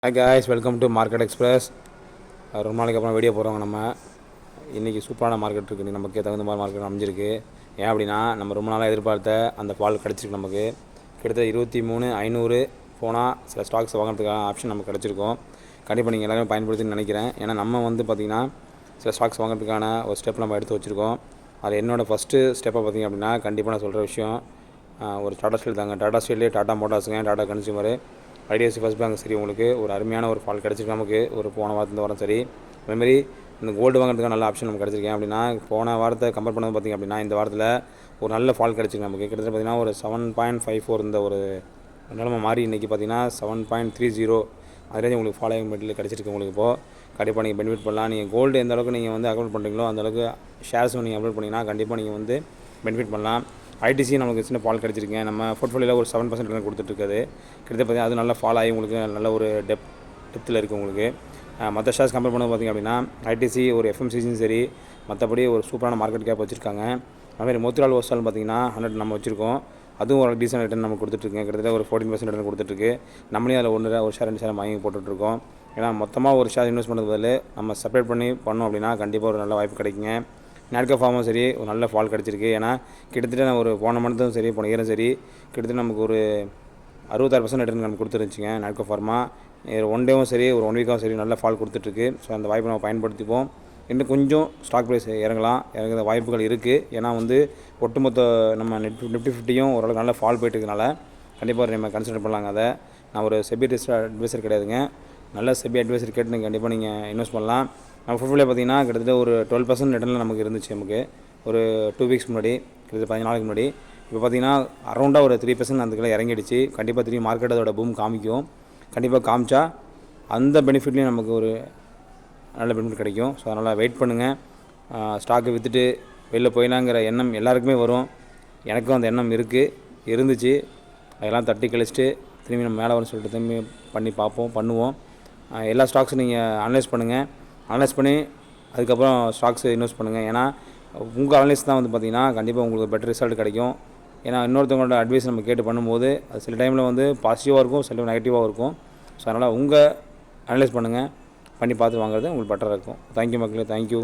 Hi guys, welcome to market express. ரொம்ப நாளைக்கு அப்புறம் வீடியோ போகிறோங்க. நம்ம இன்றைக்கி சூப்பரான மார்க்கெட் இருக்குது, நமக்கு தகுந்த மாதிரி மார்க்கெட் அமைஞ்சிருக்கு. ஏன் அப்படின்னா, நம்ம ரொம்ப நாளாக எதிர்பார்த்த அந்த பால் கிடச்சிருக்கு. நமக்கு கிட்டத்தட்ட 23,500 போனால் சில ஸ்டாக்ஸ் வாங்குறதுக்கான ஆப்ஷன் நமக்கு கிடச்சிருக்கும். கண்டிப்பாக நீங்கள் எல்லாருமே பயன்படுத்தின்னு நினைக்கிறேன். ஏன்னா நம்ம பார்த்திங்கன்னா சில ஸ்டாக்ஸ் வாங்குறதுக்கான ஒரு ஸ்டெப் நம்ம எடுத்து வச்சுருக்கோம். அது என்னோடய ஃபஸ்ட்டு ஸ்டெப்பை பார்த்திங்க அப்படின்னா, கண்டிப்பாக நான் சொல்கிற விஷயம் ஒரு டாடா ஸ்டீல் தாங்க. டாடா ஸ்டீல்லே டாடா மோட்டார்ஸுங்க, Tata consumer, IDFC first bank. சரி, உங்களுக்கு ஒரு அருமையான ஒரு ஃபால் கிடச்சிருக்கு நமக்கு ஒரு போன வாரத்தில் வரோம். சரி, அதேமாதிரி இந்த கோல்டு வாங்குறதுக்கான நல்ல ஆப்ஷன் நமக்கு கிடச்சிருக்கேன். அப்படின்னா போன வாரத்தை கம்பேர் பண்ணது பார்த்திங்க அப்படின்னா, இந்த வாரத்தில் ஒரு நல்ல ஃபால் கிடச்சிருக்கு நமக்கு. கிட்டத்தட்ட பார்த்திங்கன்னா ஒரு 7.54 இந்த ஒரு நிலமை மாறி இன்றைக்கி பார்த்திங்கன்னா 7.30 அதுலேருந்து உங்களுக்கு ஃபாலோ மெட்டீரியல் கிடச்சிருக்கு. உங்களுக்கு இப்போது கண்டிப்பாக நீங்கள் பெனிஃபிட் பண்ணலாம். நீங்கள் கோல்டு எந்த அளவுக்கு நீங்கள் அப்லோட் பண்ணுறீங்களோ அந்தளவுக்கு ஷேர்ஸும் நீங்கள் அப்லோட் பண்ணிங்கன்னா கண்டிப்பாக நீங்கள் பெனிஃபிட் பண்ணலாம். ஐடிசி நமக்கு சின்ன ஃபால் கிடச்சிருக்கேன். நம்ம போர்ட்ஃபோலியோவில் ஒரு 7% கொடுத்துட்ருக்குது. கிட்டத்தட்ட பார்த்திங்கன்னா அது நல்லா ஃபால் ஆகி உங்களுக்கு நல்ல ஒரு டெப்த்தில் இருக்குது. உங்களுக்கு மற்ற ஷேர்ஸ் கம்பேர் பண்ணது பார்த்திங்க அப்படின்னா ஐடிசி ஒரு எஃப்எம்சிசியும் சரி, மற்றபடி ஒரு சூப்பரான மார்க்கெட் கேப் வச்சுருக்காங்க. அதுமாதிரி மோத்திலால் ஓஸ்வால் பார்த்திங்கன்னா 100 நம்ம வச்சுருக்கோம். அதுவும் ஒரு டீசென்ட் ரிட்டர்ன் நம்ம கொடுத்துட்ருக்கேன். கிட்டத்தட்ட ஒரு 14% ரிட்டர்ன் கொடுத்துட்ருக்கு. நம்மளே அதில் ஒரு ஷேர் 2 ஷேர் வாங்கி போட்டுட்ருக்கோம். ஏன்னா மொத்தமாக ஒரு ஷேர் இன்வெஸ்ட் பண்ணுறது பதில் நம்ம செப்பரேட் பண்ணி பண்ணோம் அப்படின்னா கண்டிப்பாக ஒரு நல்ல வாய்ப்பு கிடைக்குங்க. நேட்கோ ஃபார்மும் சரி ஒரு நல்ல ஃபால் கிடச்சிருக்கு. ஏன்னா கிட்டத்தட்ட நான் ஒரு போன மந்த்தும் சரி போன இயரும் சரி கிட்டத்தட்ட நமக்கு ஒரு 66% ரிட்டர்ன் நமக்கு கொடுத்துருந்துச்சிங்க. நேட்கோ ஃபார்மா ஒன் டேவும் சரி ஒரு 1 வீக்காகவும் சரி நல்ல ஃபால் கொடுத்துட்ருக்கு. ஸோ அந்த வாய்ப்பை நம்ம பயன்படுத்திப்போம். இன்னும் கொஞ்சம் ஸ்டாக் ப்ரைஸ் இறங்குற வாய்ப்புகள் இருக்குது. ஏன்னா ஒட்டுமொத்த நம்ம நிஃப்டி 50யும் ஓரளவுக்கு நல்ல ஃபால் போயிட்டு இருக்கனால கண்டிப்பாக நம்ம கன்சிடர் பண்ணலாங்க. அதை நான் ஒரு செபி அட்வைசர் கிடையாதுங்க. நல்ல செபி அட்வைசர் கேட்டு நீங்கள் கண்டிப்பாக நீங்கள் இன்வெஸ்ட் பண்ணலாம். நம்ம ஃபுட்ஃபுல்லே பார்த்திங்கன்னா கிட்டத்தட்ட ஒரு 12% ரிட்டர்னில் நமக்கு இருந்துச்சு. நமக்கு ஒரு 2 வீக்ஸ் முன்னாடி, கிட்டத்தட்ட 15 நாளுக்கு முன்னாடி. இப்போ பார்த்திங்கன்னா அரௌண்டாக ஒரு 3% அந்த கீழே இறங்கிடுச்சு. கண்டிப்பாக திரும்பி மார்க்கெட் அதோட பூம் காமிக்கும். கண்டிப்பாக காமிச்சா அந்த பெனிஃபிட்லேயும் நமக்கு ஒரு நல்ல பெனிஃபிட் கிடைக்கும். ஸோ அதனால் வெயிட் பண்ணுங்கள். ஸ்டாக்கை விற்றுட்டு வெளில போயிடலாங்கிற எண்ணம் எல்லாருக்குமே வரும். எனக்கும் அந்த எண்ணம் இருந்துச்சு. அதெல்லாம் தட்டி கழிச்சிட்டு திரும்பி நம்ம மேலே வரும்னு சொல்லிட்டு திரும்பி பண்ணுவோம். எல்லா ஸ்டாக்ஸும் நீங்கள் அனலைஸ் பண்ணுங்கள். அனலைஸ் பண்ணி அதுக்கப்புறம் ஸ்டாக்ஸ் இன்வெஸ்ட் பண்ணுங்கள். ஏன்னா உங்கள் அனலைஸ் தான் பார்த்திங்கன்னா கண்டிப்பாக உங்களுக்கு பெட்டர் ரிசல்ட் கிடைக்கும். ஏன்னா இன்னொருத்தவங்களோட அட்வைஸ் நம்ம கேட்டு பண்ணும்போது அது சில டைமில் பாசிட்டிவாக இருக்கும், சில டைம் நெகட்டிவாக இருக்கும். ஸோ அதனால் உங்கள் அனலைஸ் பண்ணுங்கள், பண்ணி பார்த்து வாங்குறது உங்களுக்கு பெட்டராக இருக்கும். தேங்க்யூ மக்களே, தேங்க்யூ.